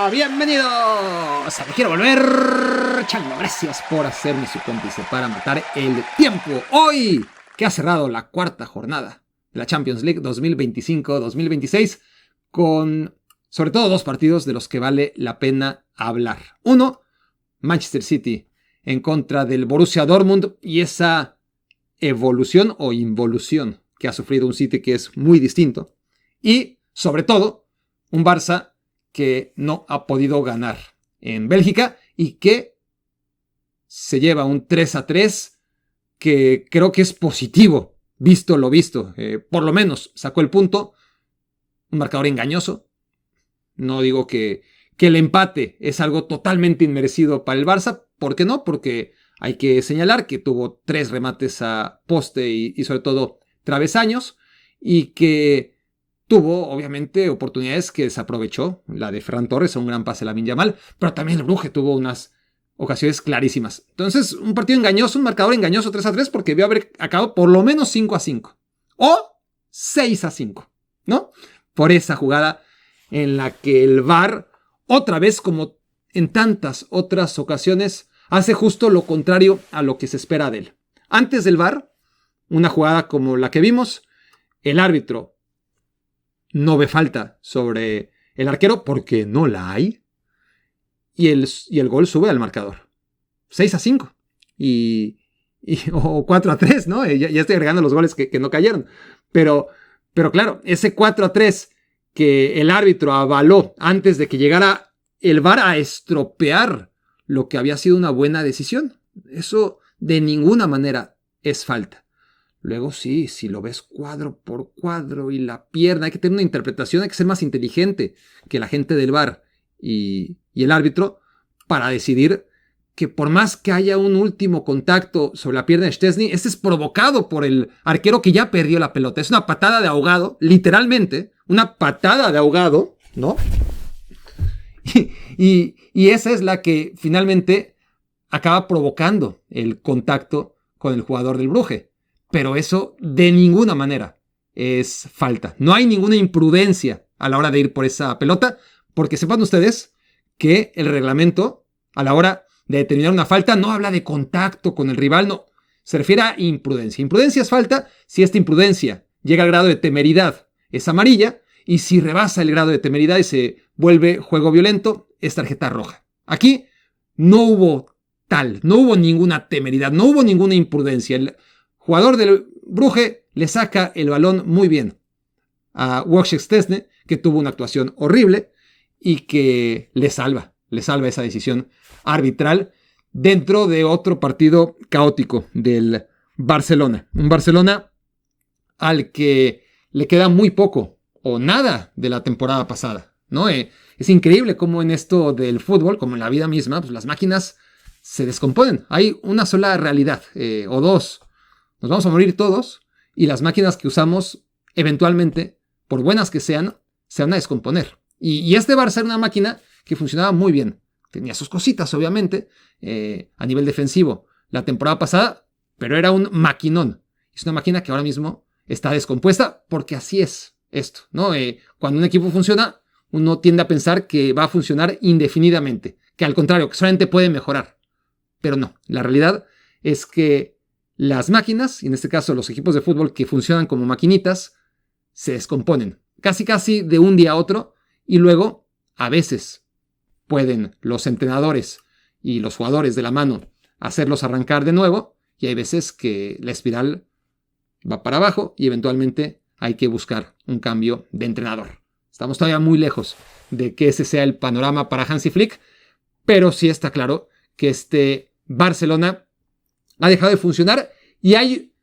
Hola, bienvenidos a Me Quiero Volver. Chango, gracias por hacerme su cómplice para matar el tiempo. Hoy que ha cerrado la cuarta jornada de la Champions League 2025-2026 con sobre todo dos partidos de los que vale la pena hablar. Uno, Manchester City en contra del Borussia Dortmund y esa evolución o involución que ha sufrido un City que es muy distinto. Y sobre todo, un Barça que no ha podido ganar en Bélgica y que se lleva un 3-3 que creo que es positivo, visto lo visto. Por lo menos sacó el punto. Un marcador engañoso. No digo que el empate es algo totalmente inmerecido para el Barça. ¿Por qué no? Porque hay que señalar que tuvo 3 remates a poste y sobre todo travesaños y que tuvo, obviamente, oportunidades que desaprovechó. La de Ferran Torres, un gran pase a Lamine Yamal, pero también el Brugge tuvo unas ocasiones clarísimas. Entonces, un partido engañoso, un marcador engañoso 3-3, porque debió haber acabado por lo menos 5-5. O 6-5, ¿no? Por esa jugada en la que el VAR, otra vez, como en tantas otras ocasiones, hace justo lo contrario a lo que se espera de él. Antes del VAR, una jugada como la que vimos, el árbitro no ve falta sobre el arquero porque no la hay. Y el gol sube al marcador. 6-5. O 4-3, ¿no? Ya estoy agregando los goles que no cayeron. Pero claro, ese 4-3 que el árbitro avaló antes de que llegara el VAR a estropear lo que había sido una buena decisión. Eso de ninguna manera es falta. Luego sí, si lo ves cuadro por cuadro y la pierna, hay que tener una interpretación, hay que ser más inteligente que la gente del VAR y el árbitro para decidir que por más que haya un último contacto sobre la pierna de Szczęsny, este es provocado por el arquero que ya perdió la pelota. Es una patada de ahogado, literalmente, una patada de ahogado, ¿no? Y esa es la que finalmente acaba provocando el contacto con el jugador del Brugge. Pero eso de ninguna manera es falta. No hay ninguna imprudencia a la hora de ir por esa pelota, porque sepan ustedes que el reglamento a la hora de determinar una falta no habla de contacto con el rival, no. Se refiere a imprudencia. Imprudencia es falta si esta imprudencia llega al grado de temeridad, es amarilla, y si rebasa el grado de temeridad y se vuelve juego violento, es tarjeta roja. Aquí no hubo no hubo ninguna temeridad, no hubo ninguna imprudencia. El jugador del Brugge le saca el balón muy bien a Wojciech Szczęsny, que tuvo una actuación horrible y que le salva esa decisión arbitral dentro de otro partido caótico del Barcelona. Un Barcelona al que le queda muy poco o nada de la temporada pasada, ¿no? Es increíble cómo en esto del fútbol, como en la vida misma, pues las máquinas se descomponen. Hay una sola realidad, o dos. Nos vamos a morir todos y las máquinas que usamos eventualmente, por buenas que sean, se van a descomponer. Y este Barça era una máquina que funcionaba muy bien. Tenía sus cositas, obviamente, a nivel defensivo la temporada pasada, pero era un maquinón. Es una máquina que ahora mismo está descompuesta porque así es esto, ¿no? Cuando un equipo funciona, uno tiende a pensar que va a funcionar indefinidamente, que al contrario, que solamente puede mejorar. Pero no, la realidad es que las máquinas, y en este caso los equipos de fútbol que funcionan como maquinitas, se descomponen casi de un día a otro y luego a veces pueden los entrenadores y los jugadores de la mano hacerlos arrancar de nuevo y hay veces que la espiral va para abajo y eventualmente hay que buscar un cambio de entrenador. Estamos todavía muy lejos de que ese sea el panorama para Hansi Flick, pero sí está claro que este Barcelona ha dejado de funcionar y hay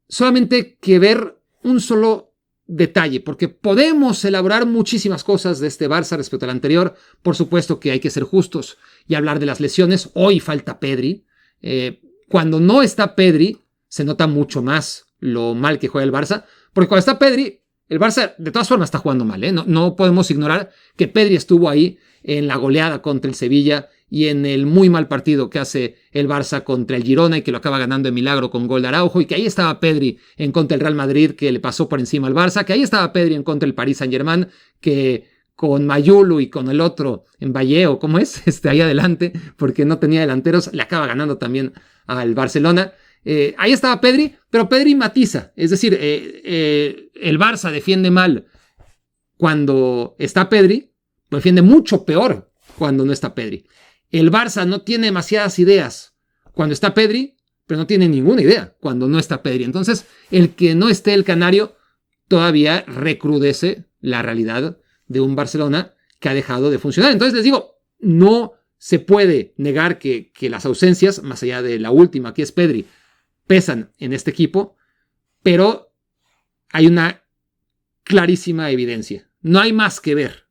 solamente que ver un solo detalle, porque podemos elaborar muchísimas cosas de este Barça respecto al anterior. Por supuesto que hay que ser justos y hablar de las lesiones. Hoy falta Pedri. Cuando no está Pedri, se nota mucho más lo mal que juega el Barça, porque cuando está Pedri, el Barça de todas formas está jugando mal. No podemos ignorar que Pedri estuvo ahí en la goleada contra el Sevilla y en el muy mal partido que hace el Barça contra el Girona y que lo acaba ganando de milagro con gol de Araujo, y que ahí estaba Pedri en contra del Real Madrid que le pasó por encima al Barça, que ahí estaba Pedri en contra del Paris Saint-Germain que con Mayulu y con el otro en Valleo, ¿cómo es? Ahí adelante, porque no tenía delanteros, le acaba ganando también al Barcelona. Ahí estaba Pedri, pero Pedri matiza, es decir, el Barça defiende mal cuando está Pedri, pero defiende mucho peor cuando no está Pedri. El Barça no tiene demasiadas ideas cuando está Pedri, pero no tiene ninguna idea cuando no está Pedri. Entonces, el que no esté el Canario todavía recrudece la realidad de un Barcelona que ha dejado de funcionar. Entonces les digo, no se puede negar que las ausencias, más allá de la última, que es Pedri, pesan en este equipo, pero hay una clarísima evidencia. No hay más que ver.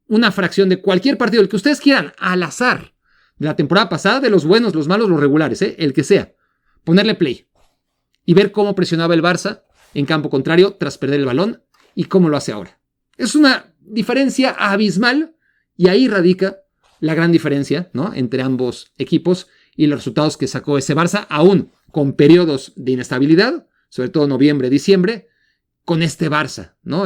Una fracción de cualquier partido, el que ustedes quieran, al azar, de la temporada pasada, de los buenos, los malos, los regulares, el que sea, ponerle play y ver cómo presionaba el Barça en campo contrario tras perder el balón y cómo lo hace ahora. Es una diferencia abismal y ahí radica la gran diferencia, ¿no?, entre ambos equipos y los resultados que sacó ese Barça, aún con periodos de inestabilidad, sobre todo noviembre, diciembre, con este Barça, ¿no?,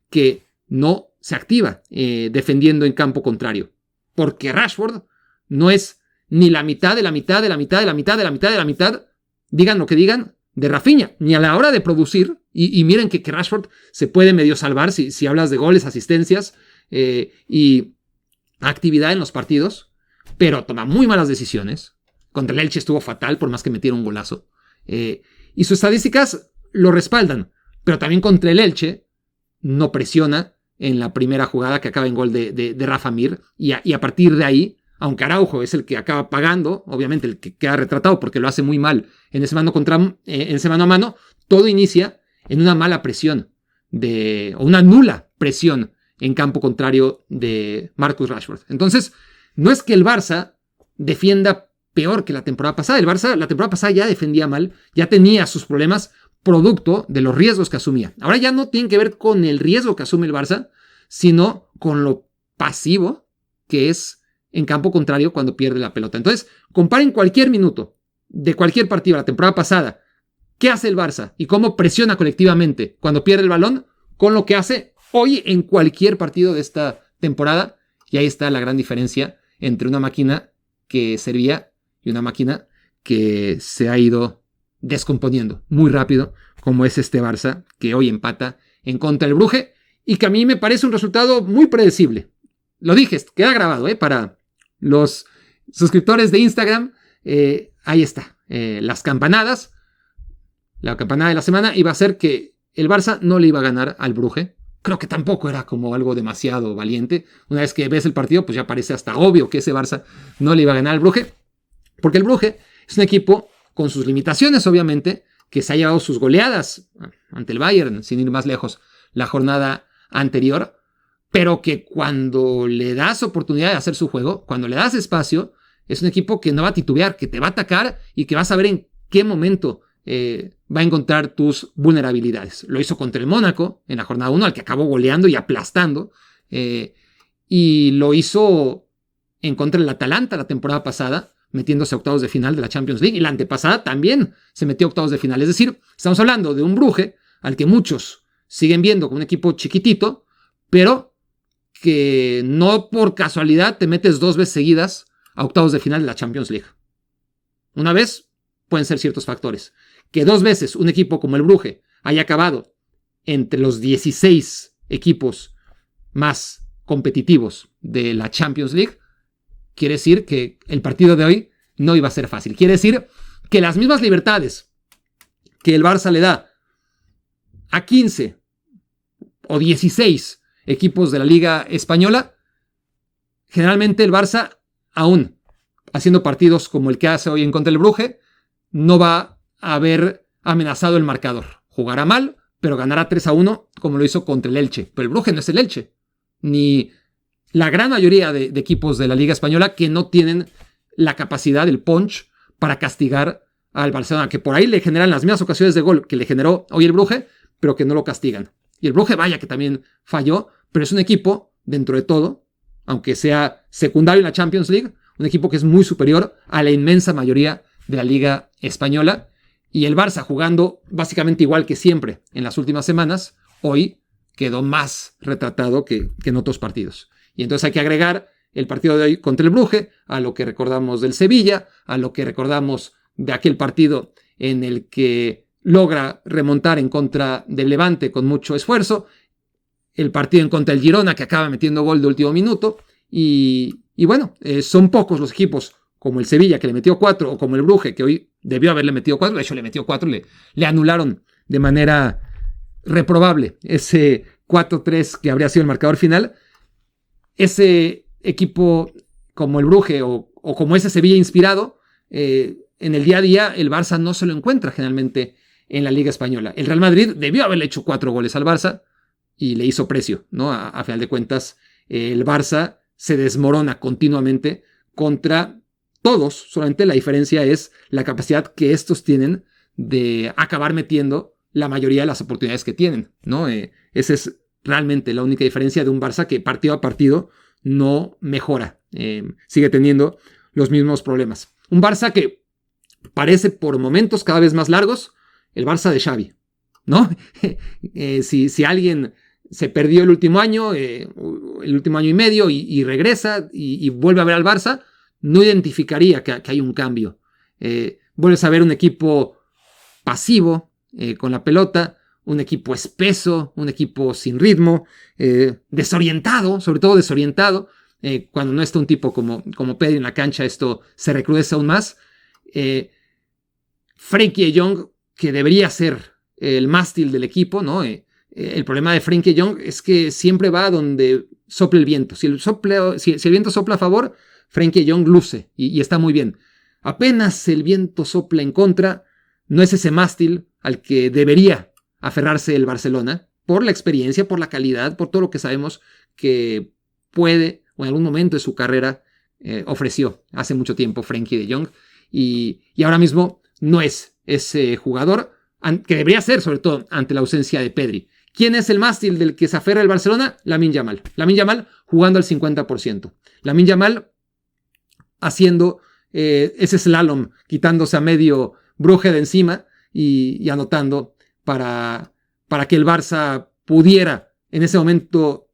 que no se activa defendiendo en campo contrario, porque Rashford no es ni la mitad de la mitad de la mitad de la mitad de la mitad de la mitad, digan lo que digan, de Rafinha, ni a la hora de producir, y miren que Rashford se puede medio salvar si hablas de goles, asistencias y actividad en los partidos, pero toma muy malas decisiones. Contra el Elche estuvo fatal, por más que metiera un golazo. Y sus estadísticas lo respaldan, pero también contra el Elche no presiona en la primera jugada que acaba en gol de Rafa Mir, y a partir de ahí, aunque Araujo es el que acaba pagando, obviamente el que queda retratado porque lo hace muy mal en ese mano a mano, todo inicia en una mala presión, o una nula presión en campo contrario de Marcus Rashford. Entonces, no es que el Barça defienda peor que la temporada pasada. El Barça la temporada pasada ya defendía mal, ya tenía sus problemas producto de los riesgos que asumía. Ahora ya no tiene que ver con el riesgo que asume el Barça, sino con lo pasivo que es en campo contrario cuando pierde la pelota. Entonces, comparen cualquier minuto de cualquier partido de la temporada pasada, qué hace el Barça y cómo presiona colectivamente cuando pierde el balón, con lo que hace hoy en cualquier partido de esta temporada. Y ahí está la gran diferencia entre una máquina que servía y una máquina que se ha ido descomponiendo muy rápido, como es este Barça, que hoy empata en contra del Brugge, y que a mí me parece un resultado muy predecible. Lo dije, queda grabado, para los suscriptores de Instagram. Ahí está, las campanadas. La campanada de la semana iba a ser que el Barça no le iba a ganar al Brugge. Creo que tampoco era como algo demasiado valiente. Una vez que ves el partido, pues ya parece hasta obvio que ese Barça no le iba a ganar al Brugge, porque el Brugge es un equipo con sus limitaciones, obviamente, que se ha llevado sus goleadas ante el Bayern, sin ir más lejos, la jornada anterior, pero que cuando le das oportunidad de hacer su juego, cuando le das espacio, es un equipo que no va a titubear, que te va a atacar y que va a saber en qué momento va a encontrar tus vulnerabilidades. Lo hizo contra el Mónaco en la jornada 1, al que acabó goleando y aplastando, y lo hizo en contra del Atalanta la temporada pasada, metiéndose a octavos de final de la Champions League, y la antepasada también se metió a octavos de final. Es decir, estamos hablando de un Brugge al que muchos siguen viendo como un equipo chiquitito, pero que no por casualidad te metes 2 veces seguidas a octavos de final de la Champions League. Una vez pueden ser ciertos factores. Que 2 veces un equipo como el Brugge haya acabado entre los 16 equipos más competitivos de la Champions League, quiere decir que el partido de hoy no iba a ser fácil. Quiere decir que las mismas libertades que el Barça le da a 15 o 16 equipos de la Liga Española, generalmente el Barça, aún haciendo partidos como el que hace hoy en contra del Brugge, no va a haber amenazado el marcador. Jugará mal, pero ganará 3-1 como lo hizo contra el Elche. Pero el Brugge no es el Elche, ni la gran mayoría de equipos de la Liga Española, que no tienen la capacidad, el punch, para castigar al Barcelona, que por ahí le generan las mismas ocasiones de gol que le generó hoy el Brugge, pero que no lo castigan. Y el Brugge, vaya que también falló, pero es un equipo, dentro de todo, aunque sea secundario en la Champions League, un equipo que es muy superior a la inmensa mayoría de la Liga Española. Y el Barça, jugando básicamente igual que siempre en las últimas semanas, hoy quedó más retratado que en otros partidos. Y entonces hay que agregar el partido de hoy contra el Brugge, a lo que recordamos del Sevilla, a lo que recordamos de aquel partido en el que logra remontar en contra del Levante con mucho esfuerzo, el partido en contra del Girona que acaba metiendo gol de último minuto, y bueno, son pocos los equipos como el Sevilla que le metió 4, o como el Brugge que hoy debió haberle metido 4, de hecho le metió 4, le anularon de manera reprobable ese 4-3 que habría sido el marcador final. Ese equipo como el Brugge o como ese Sevilla inspirado, en el día a día el Barça no se lo encuentra generalmente en la Liga Española. El Real Madrid debió haberle hecho 4 goles al Barça y le hizo precio, ¿no? A final de cuentas, el Barça se desmorona continuamente contra todos, solamente la diferencia es la capacidad que estos tienen de acabar metiendo la mayoría de las oportunidades que tienen, ¿no? Esa es realmente la única diferencia de un Barça que partido a partido no mejora, sigue teniendo los mismos problemas. Un Barça que parece por momentos cada vez más largos el Barça de Xavi, ¿no? Si alguien se perdió el último año y medio y regresa y vuelve a ver al Barça, no identificaría que hay un cambio. Vuelves a ver un equipo pasivo con la pelota, un equipo espeso, un equipo sin ritmo, desorientado, sobre todo desorientado. Cuando no está un tipo como Pedri en la cancha, esto se recrudece aún más. Frenkie de Jong, que debería ser el mástil del equipo, ¿no? El problema de Frenkie de Jong es que siempre va donde sople el viento. Si el viento sopla a favor, Frenkie de Jong luce y está muy bien. Apenas el viento sopla en contra, no es ese mástil al que debería aferrarse el Barcelona por la experiencia, por la calidad, por todo lo que sabemos que puede o en algún momento de su carrera ofreció hace mucho tiempo Frenkie de Jong y ahora mismo no es ese jugador que debería ser, sobre todo ante la ausencia de Pedri. ¿Quién es el mástil del que se aferra el Barcelona? Lamine Yamal. Lamine Yamal jugando al 50%. Lamine Yamal haciendo ese slalom, quitándose a medio Brugge de encima y anotando para que el Barça pudiera en ese momento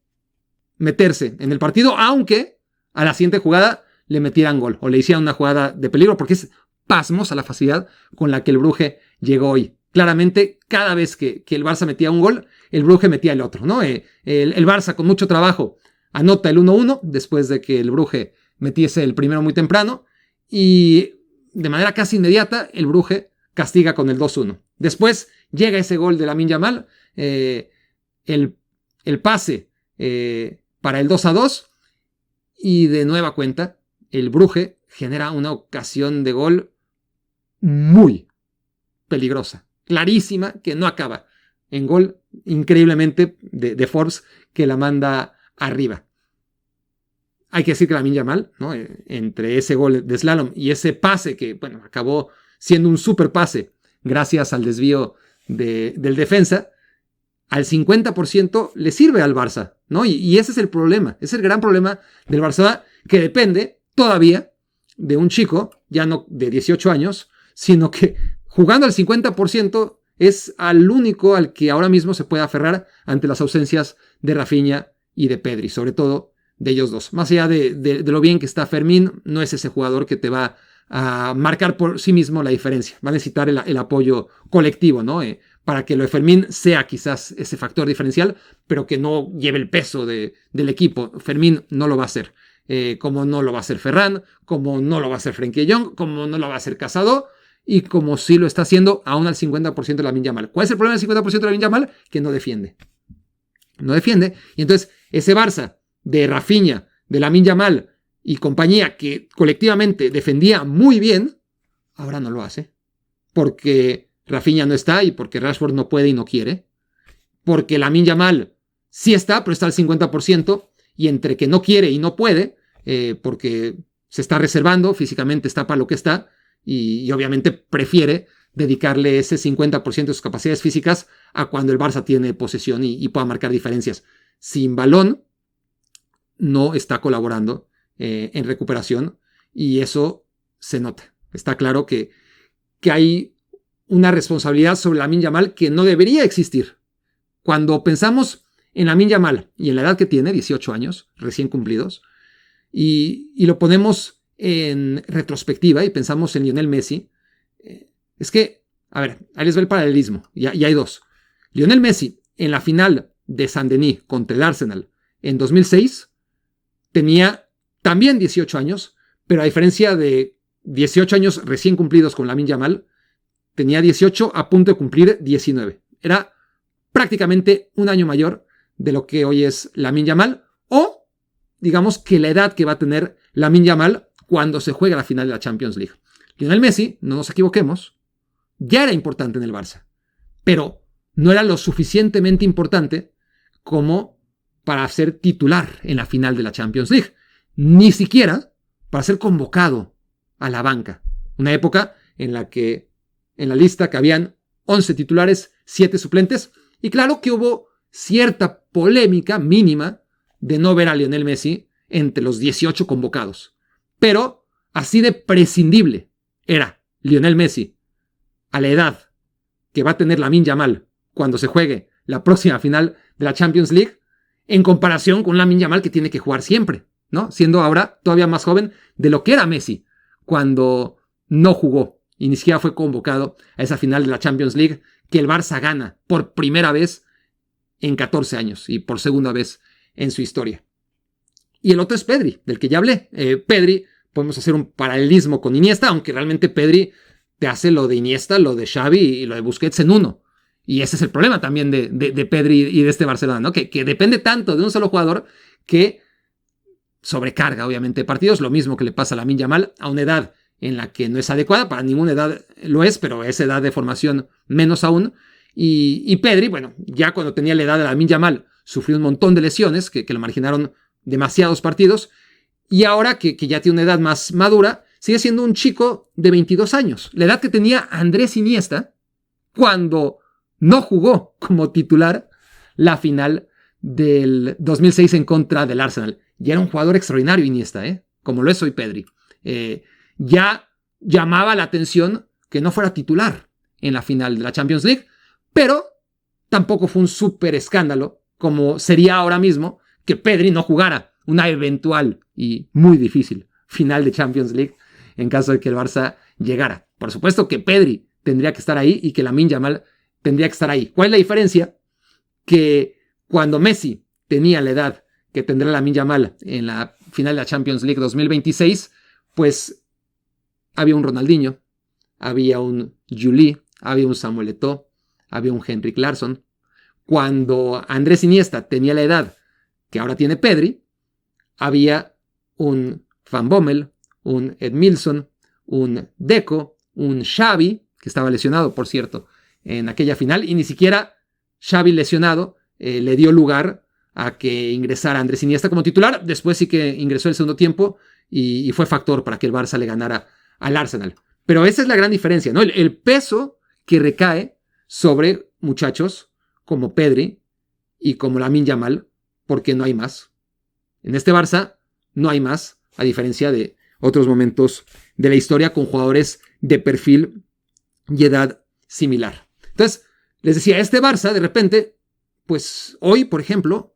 meterse en el partido, aunque a la siguiente jugada le metieran gol o le hicieran una jugada de peligro, porque es pasmos a la facilidad con la que el Brugge llegó hoy. Claramente, cada vez que el Barça metía un gol, el Brugge metía el otro, ¿no? El Barça con mucho trabajo anota el 1-1 después de que el Brugge metiese el primero muy temprano y de manera casi inmediata el Brugge castiga con el 2-1. Después llega ese gol de Lamine Yamal, el pase para el 2-2 y de nueva cuenta el Brugge genera una ocasión de gol muy peligrosa, clarísima, que no acaba en gol, increíblemente de Forbes, que la manda arriba. Hay que decir que Lamine Yamal, ¿no? Entre ese gol de slalom y ese pase que, bueno, acabó siendo un super pase gracias al desvío del defensa, al 50% le sirve al Barça, ¿no? Y ese es el problema, es el gran problema del Barça, que depende todavía de un chico, ya no de 18 años, sino que jugando al 50% es al único al que ahora mismo se puede aferrar ante las ausencias de Rafinha y de Pedri, sobre todo de ellos dos. Más allá de lo bien que está Fermín, no es ese jugador que te va a marcar por sí mismo la diferencia. Va a necesitar el apoyo colectivo, ¿no? Para que lo de Fermín sea quizás ese factor diferencial, pero que no lleve el peso del equipo. Fermín no lo va a hacer. Como no lo va a hacer Ferran, como no lo va a hacer Frenkie de Jong, como no lo va a hacer Casado, y como sí lo está haciendo aún al 50% de Lamine Yamal. ¿Cuál es el problema del 50% de Lamine Yamal? Que no defiende. No defiende. Y entonces ese Barça de Rafinha, de Lamine Yamal y compañía, que colectivamente defendía muy bien, ahora no lo hace. Porque Rafinha no está y porque Rashford no puede y no quiere. Porque Lamine Yamal sí está, pero está al 50%, y entre que no quiere y no puede, porque se está reservando, físicamente está para lo que está, y obviamente prefiere dedicarle ese 50% de sus capacidades físicas a cuando el Barça tiene posesión y pueda marcar diferencias. Sin balón no está colaborando en recuperación y eso se nota. Está claro que hay una responsabilidad sobre Lamine Yamal que no debería existir. Cuando pensamos en Lamine Yamal y en la edad que tiene, 18 años, recién cumplidos, y lo ponemos en retrospectiva y pensamos en Lionel Messi, es que, a ver, ahí les va el paralelismo, y hay dos. Lionel Messi, en la final de Saint-Denis contra el Arsenal en 2006, tenía también 18 años, pero a diferencia de 18 años recién cumplidos con Lamine Yamal, tenía 18 a punto de cumplir 19. Era prácticamente un año mayor de lo que hoy es Lamine Yamal, o digamos que la edad que va a tener Lamine Yamal cuando se juegue la final de la Champions League. Lionel Messi, no nos equivoquemos, ya era importante en el Barça, pero no era lo suficientemente importante como para ser titular en la final de la Champions League, ni siquiera para ser convocado a la banca. Una época en la que en la lista cabían 11 titulares, 7 suplentes, y claro que hubo cierta polémica mínima de no ver a Lionel Messi entre los 18 convocados. Pero así de prescindible era Lionel Messi a la edad que va a tener Lamine Yamal cuando se juegue la próxima final de la Champions League, en comparación con Lamine Yamal que tiene que jugar siempre, ¿no? Siendo ahora todavía más joven de lo que era Messi cuando no jugó y ni siquiera fue convocado a esa final de la Champions League que el Barça gana por primera vez en 14 años y por segunda vez en su historia. Y el otro es Pedri, del que ya hablé. Pedri, podemos hacer un paralelismo con Iniesta, aunque realmente Pedri te hace lo de Iniesta, lo de Xavi y lo de Busquets en uno. Y ese es el problema también de Pedri y de este Barcelona, ¿no? Que depende tanto de un solo jugador que sobrecarga, obviamente, partidos. Lo mismo que le pasa a Lamine Yamal a una edad en la que no es adecuada, para ninguna edad lo es, pero esa edad de formación menos aún. Y Pedri, bueno, ya cuando tenía la edad de Lamine Yamal, sufrió un montón de lesiones que lo marginaron demasiados partidos. Y ahora que ya tiene una edad más madura, sigue siendo un chico de 22 años. La edad que tenía Andrés Iniesta cuando no jugó como titular la final del 2006 en contra del Arsenal. Ya era un jugador extraordinario Iniesta, como lo es hoy Pedri. Ya llamaba la atención que no fuera titular en la final de la Champions League, pero tampoco fue un súper escándalo como sería ahora mismo que Pedri no jugara una eventual y muy difícil final de Champions League en caso de que el Barça llegara. Por supuesto que Pedri tendría que estar ahí y que Lamine Yamal tendría que estar ahí. ¿Cuál es la diferencia? Que cuando Messi tenía la edad que tendrá Lamine Yamal en la final de la Champions League 2026, pues había un Ronaldinho, había un Juli, había un Samuel Eto'o, había un Henrik Larsson. Cuando Andrés Iniesta tenía la edad que ahora tiene Pedri, había un Van Bommel, un Edmilson, un Deco, un Xavi, que estaba lesionado, por cierto, en aquella final, y ni siquiera Xavi lesionado le dio lugar a que ingresara Andrés Iniesta como titular. Después sí que ingresó el segundo tiempo y fue factor para que el Barça le ganara al Arsenal. Pero esa es la gran diferencia, ¿no? El peso que recae sobre muchachos como Pedri y como Lamine Yamal, porque no hay más. En este Barça no hay más, a diferencia de otros momentos de la historia con jugadores de perfil y edad similar. Entonces, les decía, este Barça de repente, pues hoy, por ejemplo,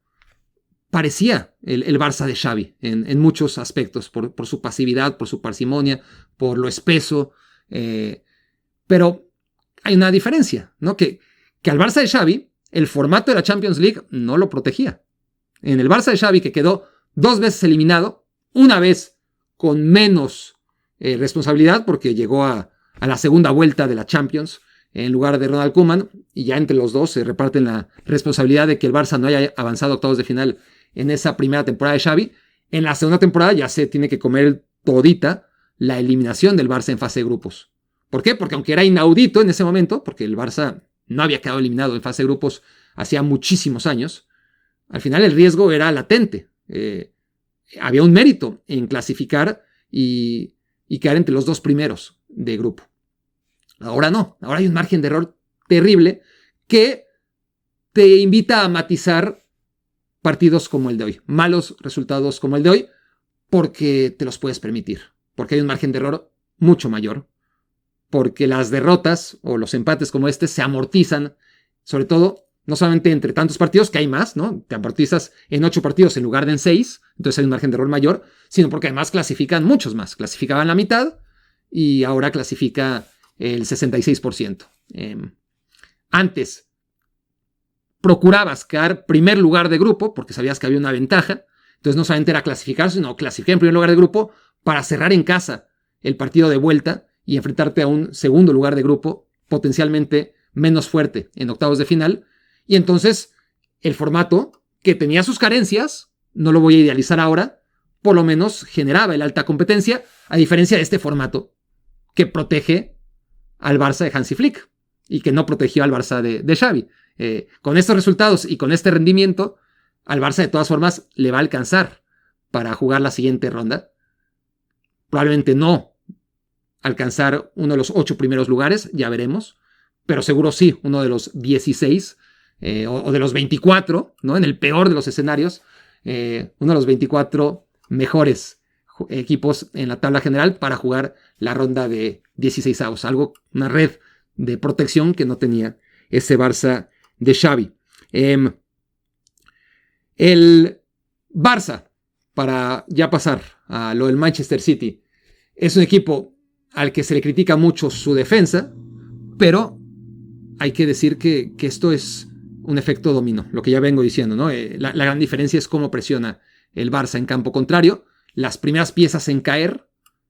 parecía el Barça de Xavi en muchos aspectos, por su pasividad, por su parsimonia, por lo espeso, pero hay una diferencia, ¿no? Que al Barça de Xavi, el formato de la Champions League no lo protegía. En el Barça de Xavi, que quedó 2 veces eliminado, una vez con menos responsabilidad, porque llegó a la segunda vuelta de la Champions en lugar de Ronald Koeman, y ya entre los dos se reparten la responsabilidad de que el Barça no haya avanzado a octavos de final en esa primera temporada de Xavi. En la segunda temporada ya se tiene que comer todita la eliminación del Barça en fase de grupos. ¿Por qué? Porque aunque era inaudito en ese momento, porque el Barça no había quedado eliminado en fase de grupos hacía muchísimos años, al final el riesgo era latente. Había un mérito en clasificar y quedar entre los 2 primeros de grupo. Ahora no, ahora hay un margen de error terrible que te invita a matizar partidos como el de hoy, malos resultados como el de hoy, porque te los puedes permitir, porque hay un margen de error mucho mayor, porque las derrotas o los empates como este se amortizan, sobre todo No solamente entre tantos partidos, que hay más, ¿no? Te amortizas en 8 partidos en lugar de en 6, entonces hay un margen de error mayor, sino porque además clasifican muchos más. Clasificaban la mitad y ahora clasifica el 66%. Antes procurabas quedar primer lugar de grupo porque sabías que había una ventaja. Entonces no solamente era clasificar, sino clasificar en primer lugar de grupo para cerrar en casa el partido de vuelta y enfrentarte a un segundo lugar de grupo potencialmente menos fuerte en octavos de final. Y entonces el formato, que tenía sus carencias, no lo voy a idealizar ahora, por lo menos generaba el alta competencia, a diferencia de este formato que protege al Barça de Hansi Flick y que no protegió al Barça de Xavi. Con estos resultados y con este rendimiento, al Barça de todas formas le va a alcanzar para jugar la siguiente ronda. Probablemente no alcanzar uno de los 8 primeros lugares, ya veremos, pero seguro sí, uno de los 16 o de los 24, ¿no? En el peor de los escenarios, uno de los 24 mejores equipos en la tabla general para jugar la ronda de 16avos. Una red de protección que no tenía ese Barça de Xavi. El Barça, para ya pasar a lo del Manchester City, es un equipo al que se le critica mucho su defensa, pero hay que decir que esto es un efecto dominó, lo que ya vengo diciendo, ¿no? La gran diferencia es cómo presiona el Barça en campo contrario. Las primeras piezas en caer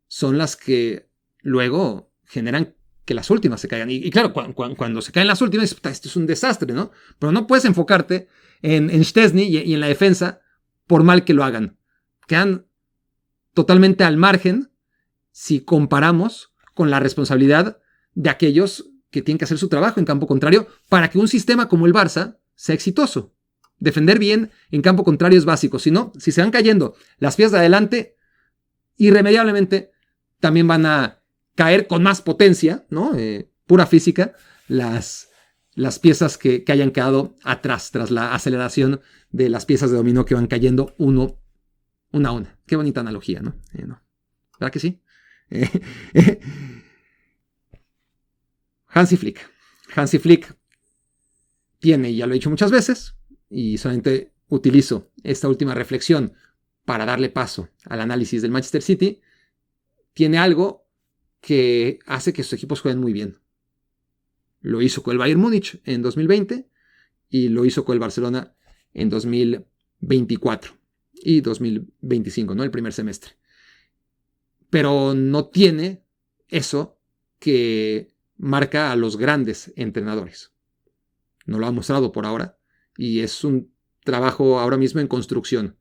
son las que luego generan que las últimas se caigan. Y claro, cuando se caen las últimas, esto es un desastre, ¿no? Pero no puedes enfocarte en Szczęsny y en la defensa por mal que lo hagan. Quedan totalmente al margen si comparamos con la responsabilidad de aquellos que tienen que hacer su trabajo en campo contrario para que un sistema como el Barça sea exitoso. Defender bien en campo contrario es básico. Si no, si se van cayendo las piezas de adelante, irremediablemente también van a caer con más potencia, ¿no? Pura física, las piezas que hayan quedado atrás tras la aceleración de las piezas de dominó que van cayendo una a una. Qué bonita analogía, ¿no? ¿Verdad que sí? Hansi Flick tiene, ya lo he dicho muchas veces, y solamente utilizo esta última reflexión para darle paso al análisis del Manchester City, tiene algo que hace que sus equipos jueguen muy bien. Lo hizo con el Bayern Múnich en 2020 y lo hizo con el Barcelona en 2024 y 2025, ¿no? El primer semestre. Pero no tiene eso que marca a los grandes entrenadores. No lo ha mostrado por ahora y es un trabajo ahora mismo en construcción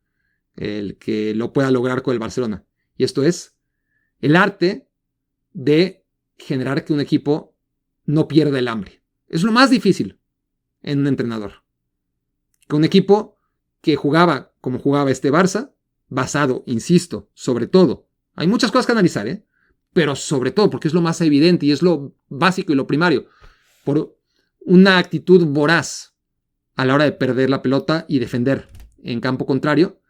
el que lo pueda lograr con el Barcelona. Y esto es el arte de generar que un equipo no pierda el hambre. Es lo más difícil en un entrenador. Que un equipo que jugaba como jugaba este Barça, basado, insisto, sobre todo, hay muchas cosas que analizar, pero sobre todo, porque es lo más evidente y es lo básico y lo primario, por una actitud voraz a la hora de perder la pelota y defender en campo contrario.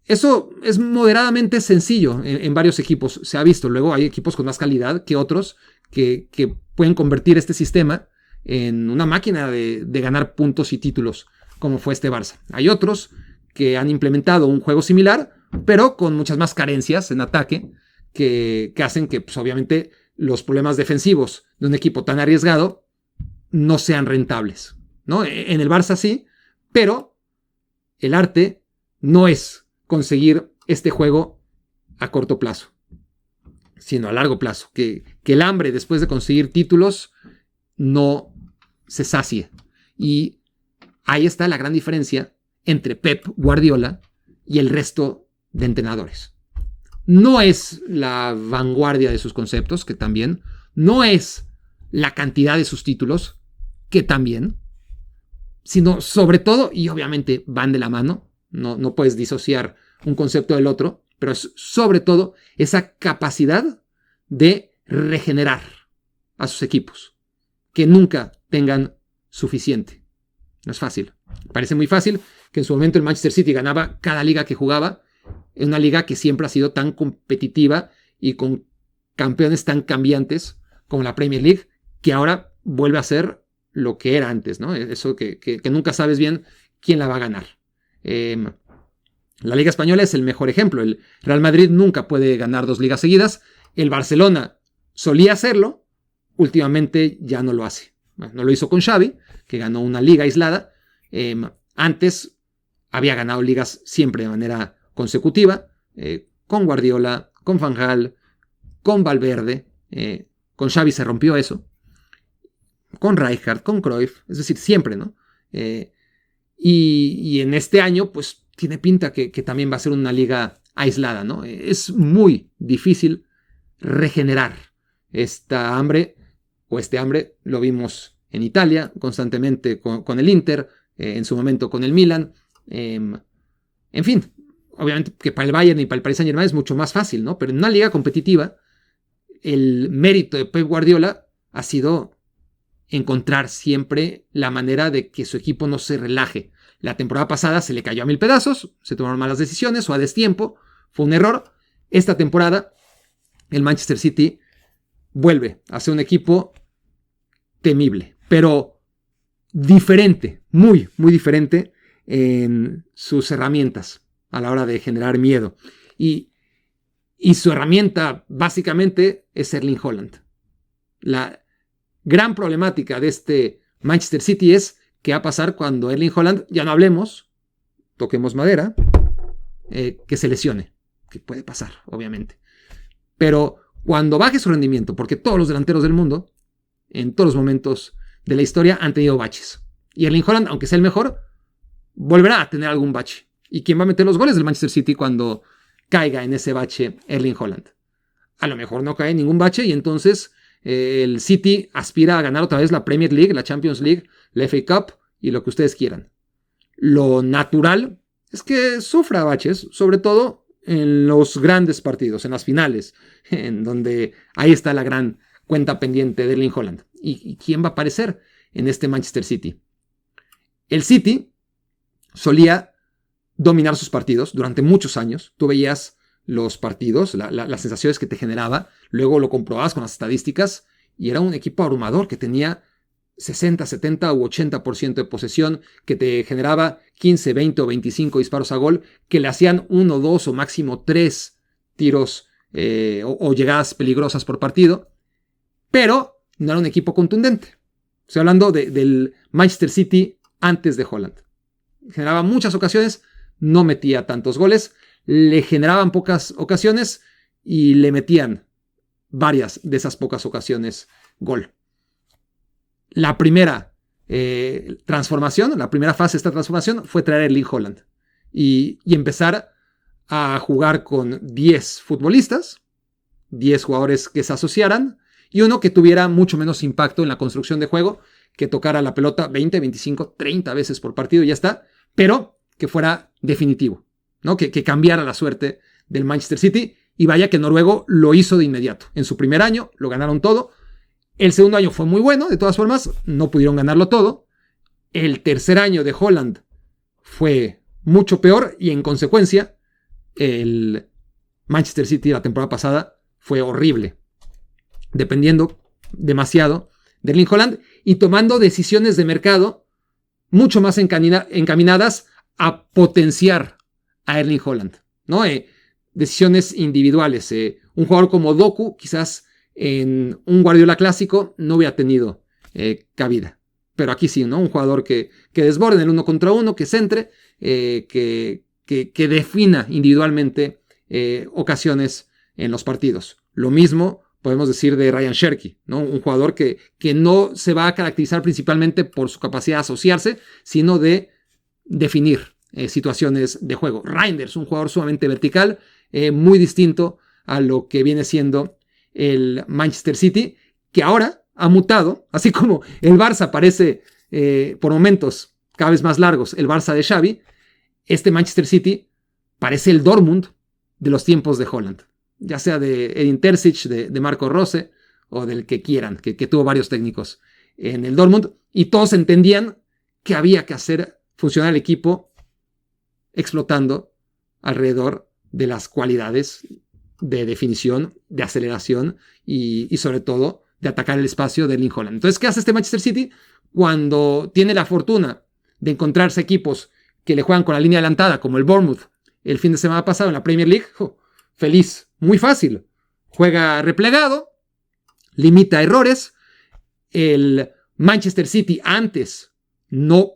Eso es moderadamente sencillo en varios equipos, se ha visto. Luego hay equipos con más calidad que otros que pueden convertir este sistema en una máquina de ganar puntos y títulos, como fue este Barça. Hay otros que han implementado un juego similar, pero con muchas más carencias en ataque, que hacen que, pues, obviamente, los problemas defensivos de un equipo tan arriesgado no sean rentables, ¿no? En el Barça sí, pero el arte no es conseguir este juego a corto plazo, sino a largo plazo. Que el hambre después de conseguir títulos no se sacie. Y ahí está la gran diferencia entre Pep Guardiola y el resto de entrenadores. No es la vanguardia de sus conceptos, que también. No es la cantidad de sus títulos, que también. Sino sobre todo, y obviamente van de la mano, no puedes disociar un concepto del otro, pero es sobre todo esa capacidad de regenerar a sus equipos, que nunca tengan suficiente. No es fácil. Parece muy fácil que en su momento el Manchester City ganaba cada liga que jugaba, en una liga que siempre ha sido tan competitiva y con campeones tan cambiantes como la Premier League, que ahora vuelve a ser lo que era antes, ¿no? Eso que nunca sabes bien quién la va a ganar. La Liga Española es el mejor ejemplo. El Real Madrid nunca puede ganar 2 ligas seguidas. El Barcelona solía hacerlo, últimamente ya no lo hace. Bueno, no lo hizo con Xavi, que ganó una liga aislada. Antes había ganado ligas siempre de manera consecutiva, con Guardiola, con Van Gaal, con Valverde. Con Xavi se rompió eso. Con Rijkaard, con Cruyff, es decir, siempre, ¿no? Y en este año, pues tiene pinta que también va a ser una liga aislada, ¿no? Es muy difícil regenerar esta hambre, o este hambre, lo vimos en Italia constantemente con el Inter, en su momento con el Milan. En fin, obviamente que para el Bayern y para el Paris Saint-Germain es mucho más fácil, ¿no? Pero en una liga competitiva, el mérito de Pep Guardiola ha sido encontrar siempre la manera de que su equipo no se relaje. La temporada pasada se le cayó a 1000 pedazos, se tomaron malas decisiones o a destiempo, fue un error. Esta temporada el Manchester City vuelve a ser un equipo temible, pero diferente, muy, muy diferente en sus herramientas a la hora de generar miedo. Y su herramienta básicamente es Erling Haaland. La gran problemática de este Manchester City es qué va a pasar cuando Erling Haaland, ya no hablemos, toquemos madera, que se lesione, que puede pasar, obviamente. Pero cuando baje su rendimiento, porque todos los delanteros del mundo, en todos los momentos de la historia, han tenido baches. Y Erling Haaland, aunque sea el mejor, volverá a tener algún bache. ¿Y quién va a meter los goles del Manchester City cuando caiga en ese bache Erling Haaland? A lo mejor no cae ningún bache y entonces el City aspira a ganar otra vez la Premier League, la Champions League, la FA Cup y lo que ustedes quieran. Lo natural es que sufra baches, sobre todo en los grandes partidos, en las finales, en donde ahí está la gran cuenta pendiente de Erling Haaland. ¿Y quién va a aparecer en este Manchester City? El City solía dominar sus partidos durante muchos años. Tú veías los partidos, las sensaciones que te generaba, luego lo comprobabas con las estadísticas y era un equipo abrumador que tenía 60, 70 u 80% de posesión, que te generaba 15, 20 o 25 disparos a gol, que le hacían 1, 2 o máximo 3 tiros o llegadas peligrosas por partido, pero no era un equipo contundente. Estoy hablando del Manchester City antes de Haaland. Generaba muchas ocasiones, no metía tantos goles, le generaban pocas ocasiones y le metían varias de esas pocas ocasiones gol. La primera transformación, la primera fase de esta transformación fue traer a Erling Haaland y empezar a jugar con 10 futbolistas, 10 jugadores que se asociaran y uno que tuviera mucho menos impacto en la construcción de juego, que tocara la pelota 20, 25, 30 veces por partido y ya está, pero que fuera definitivo, ¿no? Que cambiara la suerte del Manchester City. Y vaya que Noruego lo hizo de inmediato. En su primer año lo ganaron todo. El segundo año fue muy bueno, de todas formas, no pudieron ganarlo todo. El tercer año de Haaland fue mucho peor y en consecuencia el Manchester City la temporada pasada fue horrible, dependiendo demasiado de Erling Haaland y tomando decisiones de mercado mucho más encaminadas a potenciar a Erling Haaland, ¿no? Decisiones individuales. Un jugador como Doku, quizás en un Guardiola clásico, no hubiera tenido cabida. Pero aquí sí, ¿no? Un jugador que desborde en el 1 contra 1, que centre, que defina individualmente ocasiones en los partidos. Lo mismo podemos decir de Ryan Cherki, ¿no? Un jugador que no se va a caracterizar principalmente por su capacidad de asociarse, sino de definir situaciones de juego. Reinders, un jugador sumamente vertical, muy distinto a lo que viene siendo el Manchester City, que ahora ha mutado, así como el Barça parece por momentos cada vez más largos, el Barça de Xavi, este Manchester City parece el Dortmund de los tiempos de Haaland, ya sea de Edin Terzic, de Marco Rose o del que quieran, que tuvo varios técnicos en el Dortmund, y todos entendían que había que hacer funcionar el equipo explotando alrededor de las cualidades de definición, de aceleración y sobre todo de atacar el espacio de Erling Haaland. Entonces, ¿qué hace este Manchester City? cuando tiene la fortuna de encontrarse equipos que le juegan con la línea adelantada, como el Bournemouth el fin de semana pasado en la Premier League, feliz, muy fácil. Juega replegado, limita errores. El Manchester City antes no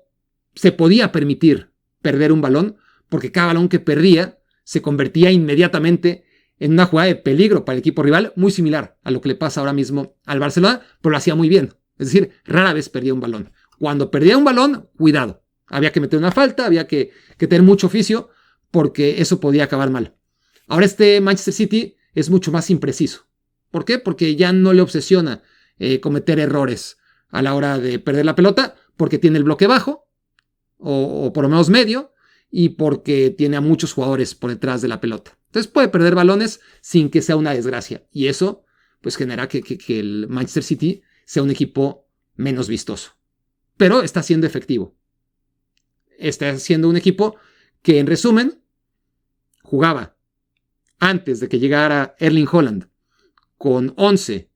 se podía permitir perder un balón, porque cada balón que perdía se convertía inmediatamente en una jugada de peligro para el equipo rival, muy similar a lo que le pasa ahora mismo al Barcelona, pero lo hacía muy bien. Es decir, rara vez perdía un balón. Cuando perdía un balón, cuidado. Había que meter una falta, había que tener mucho oficio, porque eso podía acabar mal. Ahora este Manchester City es mucho más impreciso. ¿Por qué? Porque ya no le obsesiona cometer errores a la hora de perder la pelota, porque tiene el bloque bajo, o por lo menos medio, y porque tiene a muchos jugadores por detrás de la pelota. Entonces puede perder balones sin que sea una desgracia. Y eso pues genera que el Manchester City sea un equipo menos vistoso. Pero está siendo efectivo. Está siendo un equipo que, en resumen, jugaba antes de que llegara Erling Haaland con 11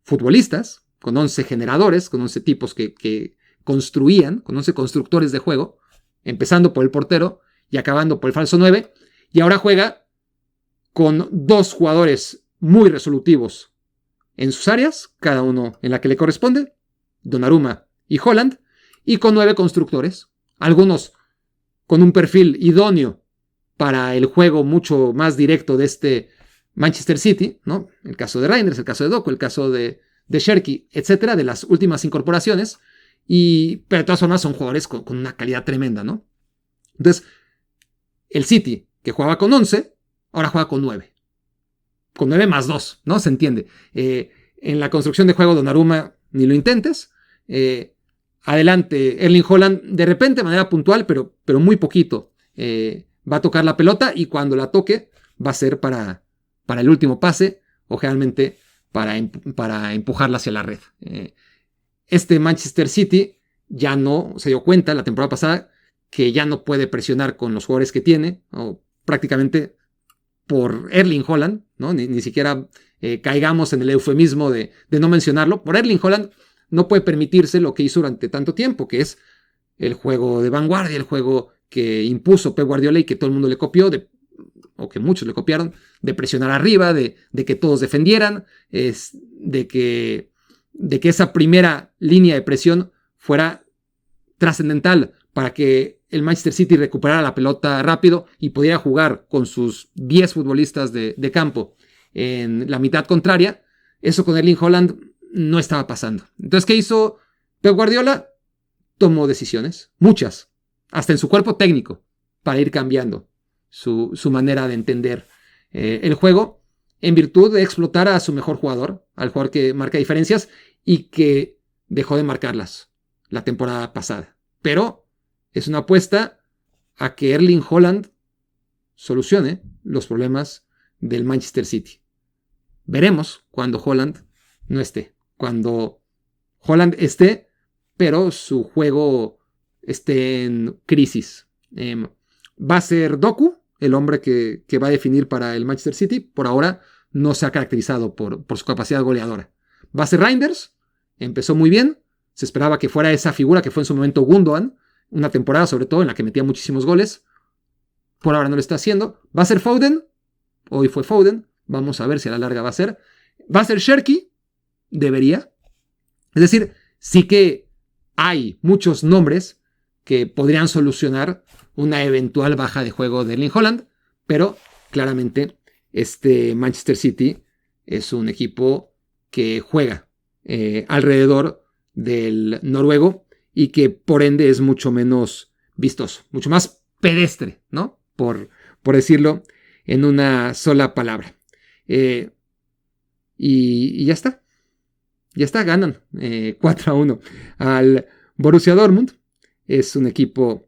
futbolistas, con 11 generadores, con 11 tipos que construían, con 11 constructores de juego, empezando por el portero y acabando por el falso 9, y ahora juega con 2 jugadores muy resolutivos en sus áreas, cada uno en la que le corresponde, Donnarumma y Haaland, y con 9 constructores, algunos con un perfil idóneo para el juego mucho más directo de este Manchester City, ¿no? El caso de Reinders, el caso de Doku, el caso de Cherki, etcétera, de las últimas incorporaciones, pero de todas formas son jugadores con una calidad tremenda, ¿no? Entonces, el City, que jugaba con 11, ahora juega con 9. Con 9 más 2, ¿no? Se entiende. En la construcción de juego, Donnarumma, ni lo intentes. Adelante, Erling Haaland, de repente, de manera puntual, pero muy poquito. Va a tocar la pelota y cuando la toque, va a ser para el último pase o generalmente para empujarla hacia la red. Este Manchester City ya no se dio cuenta la temporada pasada que ya no puede presionar con los jugadores que tiene, o prácticamente por Erling Haaland, ¿no? Ni siquiera caigamos en el eufemismo de no mencionarlo. Por Erling Haaland no puede permitirse lo que hizo durante tanto tiempo, que es el juego de vanguardia, el juego que impuso Pep Guardiola y que todo el mundo le copió, o que muchos le copiaron, de presionar arriba, de que todos defendieran, de que esa primera línea de presión fuera trascendental para que el Manchester City recuperara la pelota rápido y pudiera jugar con sus 10 futbolistas de campo en la mitad contraria. Eso con Erling Haaland no estaba pasando. Entonces, ¿qué hizo Pep Guardiola? Tomó decisiones, muchas, hasta en su cuerpo técnico, para ir cambiando su manera de entender el juego, en virtud de explotar a su mejor jugador, al jugador que marca diferencias y que dejó de marcarlas la temporada pasada. Pero es una apuesta a que Erling Haaland solucione los problemas del Manchester City. Veremos cuando Haaland no esté. Cuando Haaland esté, pero su juego esté en crisis. Va a ser Doku, el hombre que va a definir para el Manchester City. Por ahora no se ha caracterizado por su capacidad goleadora. Va a ser Reinders. Empezó muy bien. Se esperaba que fuera esa figura que fue en su momento Gundogan. Una temporada sobre todo en la que metía muchísimos goles. Por ahora no lo está haciendo. Va a ser Foden. Hoy fue Foden. Vamos a ver si a la larga va a ser. Va a ser Cherki. Debería. Es decir, sí que hay muchos nombres que podrían solucionar una eventual baja de juego de Erling Haaland, pero claramente este Manchester City es un equipo que juega alrededor del noruego y que por ende es mucho menos vistoso, mucho más pedestre, ¿no? Por decirlo en una sola palabra. Y ya está. Ya está, ganan 4-1 al Borussia Dortmund. Es un equipo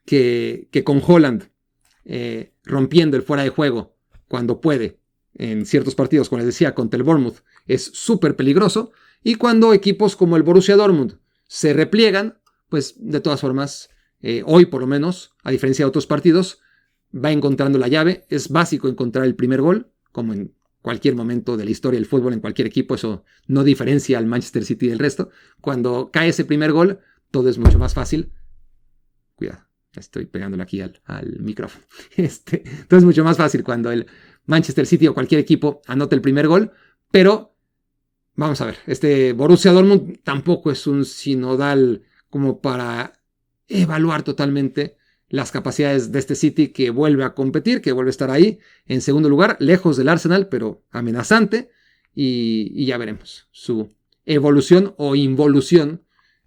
que con Haaland rompiendo el fuera de juego cuando puede en ciertos partidos, como les decía, contra el Bournemouth, es súper peligroso. Y cuando equipos como el Borussia Dortmund se repliegan, pues de todas formas, hoy por lo menos, a diferencia de otros partidos, va encontrando la llave. Es básico encontrar el primer gol, como en cualquier momento de la historia del fútbol en cualquier equipo. Eso no diferencia al Manchester City del resto. Cuando cae ese primer gol, todo es mucho más fácil. Cuidado, estoy pegándole aquí al micrófono. Todo es mucho más fácil cuando el Manchester City o cualquier equipo anota el primer gol, pero vamos a ver, este Borussia Dortmund tampoco es un sinodal como para evaluar totalmente las capacidades de este City, que vuelve a competir, que vuelve a estar ahí en segundo lugar, lejos del Arsenal, pero amenazante, y ya veremos su evolución o involución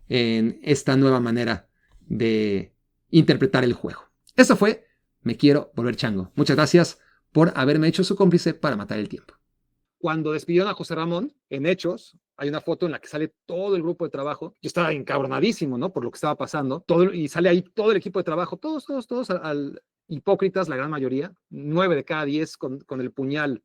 en esta nueva manera de interpretar el juego. Eso fue Me Quiero Volver Chango. Muchas gracias por haberme hecho su cómplice para matar el tiempo. Cuando despidieron a José Ramón, en Hechos, hay una foto en la que sale todo el grupo de trabajo. Yo estaba encabronadísimo, ¿no? Por lo que estaba pasando. Y sale ahí todo el equipo de trabajo, todos hipócritas, la gran mayoría, 9 de cada 10 con el puñal